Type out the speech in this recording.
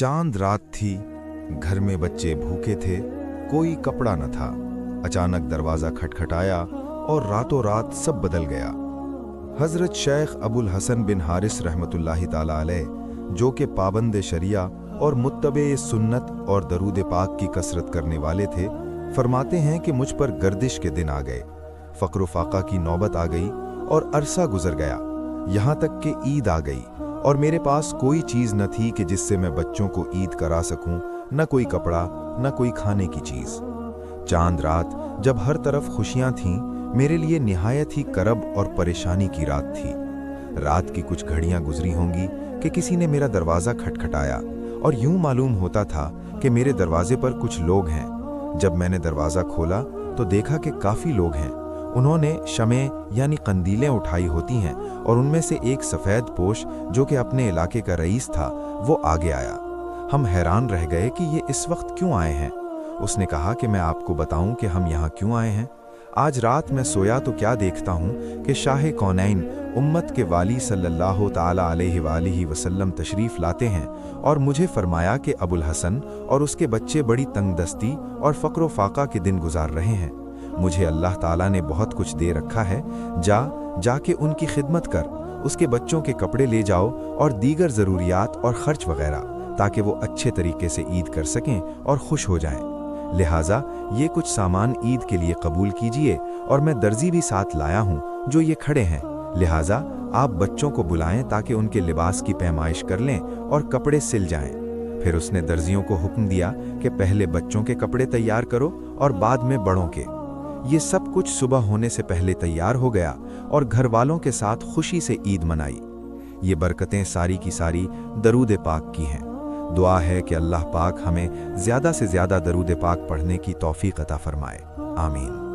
चांद रात थी, घर में बच्चे भूखे थे, कोई कपड़ा न था। अचानक दरवाज़ा खटखटाया और रातों रात सब बदल गया। हज़रत शेख अबुल हसन बिन हारिस रहमतुल्लाहि ताला अलैह, जो कि पाबंद शरिया और मुत्तबे सुन्नत और दरूद पाक की कसरत करने वाले थे, फरमाते हैं कि मुझ पर गर्दिश के दिन आ गए, फ़क्र फाका की नौबत आ गई और अरसा गुजर गया, यहाँ तक कि ईद आ गई और मेरे पास कोई चीज़ न थी कि जिससे मैं बच्चों को ईद करा सकूं, न कोई कपड़ा, न कोई खाने की चीज़। चांद रात जब हर तरफ खुशियां थीं, मेरे लिए निहायत ही करब और परेशानी की रात थी। रात की कुछ घड़ियां गुजरी होंगी कि किसी ने मेरा दरवाज़ा खटखटाया और यूं मालूम होता था कि मेरे दरवाजे पर कुछ लोग हैं। जब मैंने दरवाज़ा खोला तो देखा कि काफ़ी लोग हैं। उन्होंने शमे यानी कंदीलें उठाई होती हैं और उनमें से एक सफ़ेद पोश, जो कि अपने इलाके का रईस था, वो आगे आया। हम हैरान रह गए कि ये इस वक्त क्यों आए हैं। उसने कहा कि मैं आपको बताऊं कि हम यहाँ क्यों आए हैं। आज रात मैं सोया तो क्या देखता हूँ कि शाह कौनैन उम्मत के वाली सल्लल्लाहु ताला अलैहि वसल्लम तशरीफ़ लाते हैं और मुझे फरमाया कि अबुल हसन और उसके बच्चे बड़ी तंगदस्ती और फ़क्र फाका के दिन गुजार रहे हैं। मुझे अल्लाह ताला ने बहुत कुछ दे रखा है, जाके उनकी खिदमत कर, उसके बच्चों के कपड़े ले जाओ और दीगर ज़रूरियात और ख़र्च वगैरह, ताकि वो अच्छे तरीके से ईद कर सकें और खुश हो जाएं। लिहाजा ये कुछ सामान ईद के लिए कबूल कीजिए और मैं दर्जी भी साथ लाया हूँ जो ये खड़े हैं। लिहाजा आप बच्चों को बुलाएं ताकि उनके लिबास की पैमाइश कर लें और कपड़े सिल जाएं। फिर उसने दर्जियों को हुक्म दिया कि पहले बच्चों के कपड़े तैयार करो और बाद में बड़ों के। ये सब कुछ सुबह होने से पहले तैयार हो गया और घर वालों के साथ खुशी से ईद मनाई। ये बरकतें सारी की सारी दरूद पाक की हैं। दुआ है कि अल्लाह पाक हमें ज़्यादा से ज़्यादा दरूद पाक पढ़ने की तौफीक अता फरमाए। आमीन।